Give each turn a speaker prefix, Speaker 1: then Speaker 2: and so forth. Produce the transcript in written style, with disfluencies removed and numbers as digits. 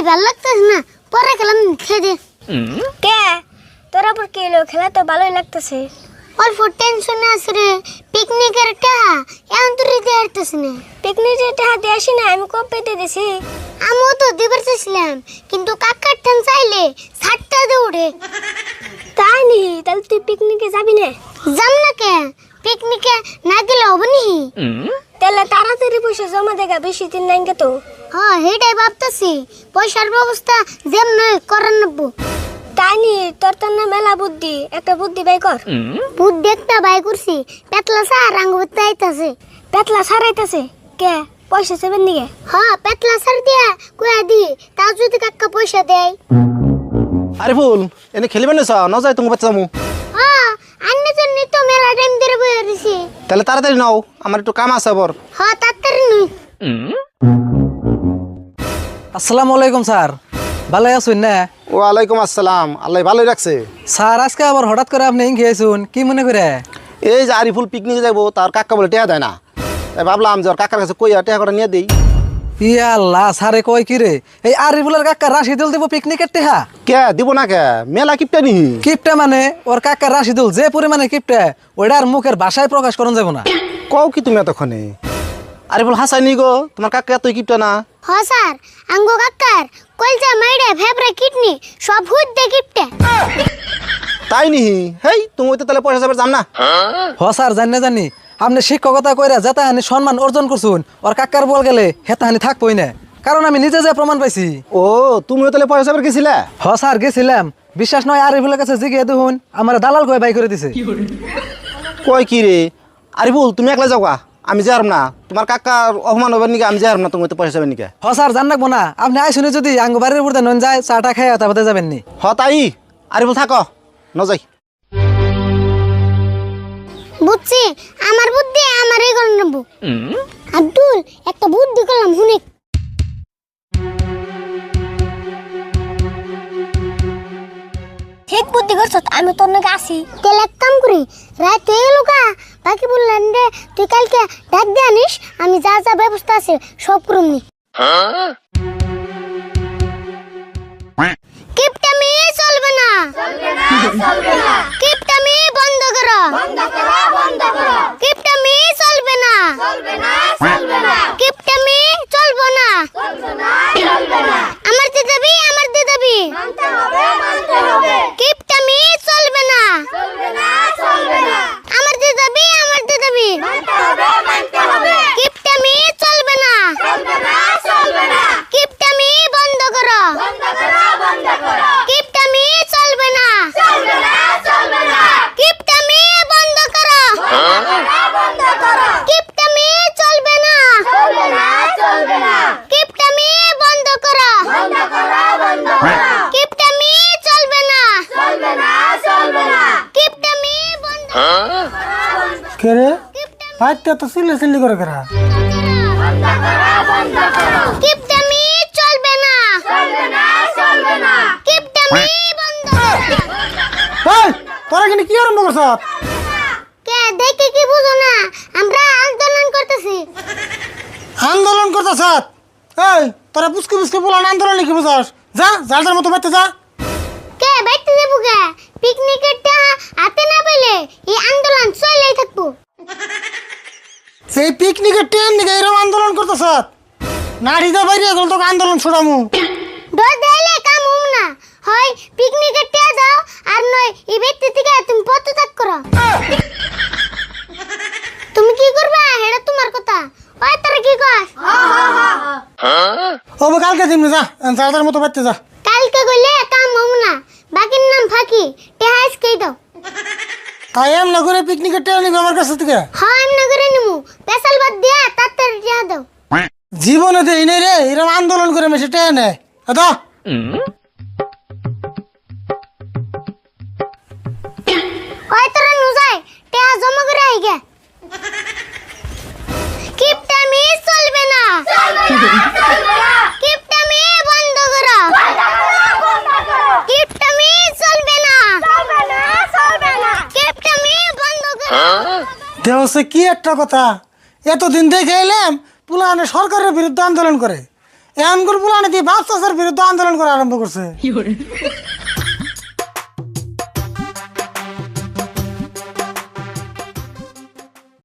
Speaker 1: ভালো লাগতেছে না, পরে খেলাম, খেয়ে কে তোরা পর কি এলো? খেলা তো ভালোই লাগতেছে। অল্প টেনশনে আছে রে, পিকনিকের টাকা এখন তো দিতে পারতেছি না। পিকনিকের টাকা দিয়ে আসি না, আমি কবে দিয়ে দিছি। আমিও তো দিবার চাইছিলাম, কিন্তু কাকার ঠান চাইলে ছাড়টা দিয়ে উঠে। তাই নি? তাহলে তুই পিকনিকে যাবি না? যাম না কে, পিকনিকে না গেলে হবে নি? তাহলে তাড়াতাড়ি পয়সা জমা দেখা, বেশি দিন নাই তো। হ্যাঁ সেটাই ভাবতেছি, পয়সার ব্যবস্থা যেমন করার নেবো। তাই নি? তোর তো না মেলা বুদ্ধি, একটা বুদ্ধি বাই কর। বুদ্ধি একটা বাই করছি, পেতলা সার আঙ্গুতে আইতাছে। পেতলা সার আইতাছে কে? পয়সা সেবেন দিকে? হ্যাঁ পেতলা সার দিয়া কুয়া দি, তাও যদি কাকা পয়সা দেয়।
Speaker 2: আরে ফুল এনে খেলিবেন না যাই তুমি বাচ্চা
Speaker 1: হ্যাঁ আন্নে জন্য তো মেলা টাইম ধরে বইয়া দিছি।
Speaker 2: তাহলে তাড়াতাড়ি নাও, আমার একটু কাম আছে আবার।
Speaker 1: হ্যাঁ তাড়াতাড়ি নই।
Speaker 3: আসসালামু আলাইকুম স্যার, ভালো আছেন না?
Speaker 2: ওয়ালাইকুম আসসালাম, আল্লাহ ভালোই রাখছে।
Speaker 3: স্যার আজকে আবার হঠাৎ করে আপনি খেয়েছুন, কি মনে করে?
Speaker 2: এই যে আরিফুল পিকনিকে যাবো, তার কাকা বলে টেয়া দেয় না, তাই ভাবলাম যে ওর কাকার কাছে কইয়া টেয়া করে নিয়ে দিই।
Speaker 3: ইয়া আল্লাহ, স্যারে কয় কি রে, এই আরিফুলের কাকা রাশিদুল দিব পিকনিকের টেহা?
Speaker 2: কে দিব না কে, মেলা কিপটা নি।
Speaker 3: কিপটা মানে ওর কাকা রাশিদুল যে পরিমাণে কিপটা, ওইটার মুখের ভাষায় প্রকাশ করন যাব না।
Speaker 2: কও কি তুমি এতক্ষণে? আরিফুল হাসাই নি গো, তোমার কাকা এতই কিপটা না।
Speaker 1: হ্যাঁ স্যার, আঙ্গো কাকার কলজা মাইডে ফেবরা কিডনি সব হুদ দে কিপটে।
Speaker 2: তাই নি? হেই তুমি তো তাহলে পয়সা যাবে যাম না।
Speaker 3: হ স্যার, জানি আপনি শিক্ষকতা কইরা যেতাহানি সম্মান অর্জন করছুন, ওর কাকার বল গেলে হেতাহানি থাকবই না, কারণ আমি নিজে যে প্রমাণ পাইছি।
Speaker 2: ও তুমিও তাহলে পয়সা যাবে গেছিলে?
Speaker 3: হ স্যার গেছিলাম, বিশ্বাস নয় আরিফুলের কাছে জিজ্ঞেস দেখুন, আমার দালাল কয়ে বাই করে দিছে।
Speaker 2: কয় কি রে? আরিফুল তুমি একলা যাওয়া, আমি যাই না। তোমার কাকার অপমান হবে নাকি? আমি যাই না, তুমি তো পয়সা যাবে নাকি?
Speaker 3: হ স্যার জান রাখবো না, আপনি আইসুনি যদি আঙ্গ বাড়ির উপর নন যায় চাটা খাই তারপরে যাবেন নি।
Speaker 2: হ তাই, আরিফুল থাকো, ন যাই।
Speaker 1: বুঝছি, আমার বুদ্ধি আমারই করে নেব। আব্দুল একটা বুদ্ধি করলাম, শুনে। ঠিক বুদ্ধি করছ, আমি তোর নাকি আসি। তাহলে এক কাম করি, রাতে লুকা বাকি বললেন রে, তুই কালকে ডাক দিয়ে আনিস, আমি যা যা ব্যবস্থা আছে সব করুমনি। কিপটামি চলবে না, কিপটামি বন্ধ করো, কিপটামি চলবে না, কিপটামি চলবে না, আমার দিতে দাবি, আমার দিতে দাবি, কিপটামি চলবে না, আমার দিতে দাবি, আমার দিতে দাবি, কিপটামি চলবে না, কিপটামি বন্ধ করো, কিপটামি চলবে না, কিপটামি বন্ধ করো, কিপটামি চলবে না, কিপটামি বন্ধ করো, কিপটামি চলবে না, কিপটামি বন্ধ।
Speaker 4: কে রে বাইকটা তো সিল্লি করে কেরা?
Speaker 1: কিপটামি চলবে না, কিপটামি বন্ধ।
Speaker 4: এই তোরা কিন্তু কি আরম্ভ করছ?
Speaker 1: কে দেখে কি বুঝো না, আমরা আন্দোলন করতেছি।
Speaker 4: আন্দোলন করতেছ? এই তোরা পুচকে বলান আন্দোলন কি বুঝাস? যা যার মতো বাইতে যা।
Speaker 1: কে বাইতে দেবো কে? পিকনিকের টাকা হাতে না পেলে এই আন্দোলন চলেই থাকবো।
Speaker 4: সেই পিকনিকের ট্রেন দিকে এরকম আন্দোলন করতেছ? নাড়ি যা বাইরে গেল তোকে আন্দোলন ছড়ামু।
Speaker 1: ডর দিলে কাম হম না, হয় পিকনিকের টাকা দাও, আর নয় এই ব্যক্তি থেকে তুমি পদত্যাগ করো। তুমি কি করবা এটা তোমার কথা, ওই তোরা কি কস?
Speaker 4: ও কালকে দিমনি যা, যার মতো বাইতে যা।
Speaker 1: কালকে গলে কাম হম না, বাকির নাম ফাঁকি, টাকা আজকেই দাও।
Speaker 4: তাই এম না করে পিকনিকের ট্রেন নিবি আমার কাছ থেকে?
Speaker 1: হ্যাঁ এমনি করে নিমু, পেশাল বাদ দিয়া তাড়াতাড়ি টাকা দাও।
Speaker 4: জীবনে দেই নাই রে এরকম আন্দোলন করে মেশে ট্রেন নেয়। দাও
Speaker 1: ওই তোরা নুজাই টাকা জমা করে আইগে। কিপটামি চলবে না, কিপটামি বন্ধ করো, কিপটামি চলবে না, কিপটামি বন্ধ করো।
Speaker 4: দেওয়া কি একটা কথা, এতদিন দেখে এলাম পুলানে সরকারের বিরুদ্ধে আন্দোলন করে, এমন করে পোলানে দিয়ে বাপ চাচার বিরুদ্ধে আন্দোলন করা আরম্ভ করছে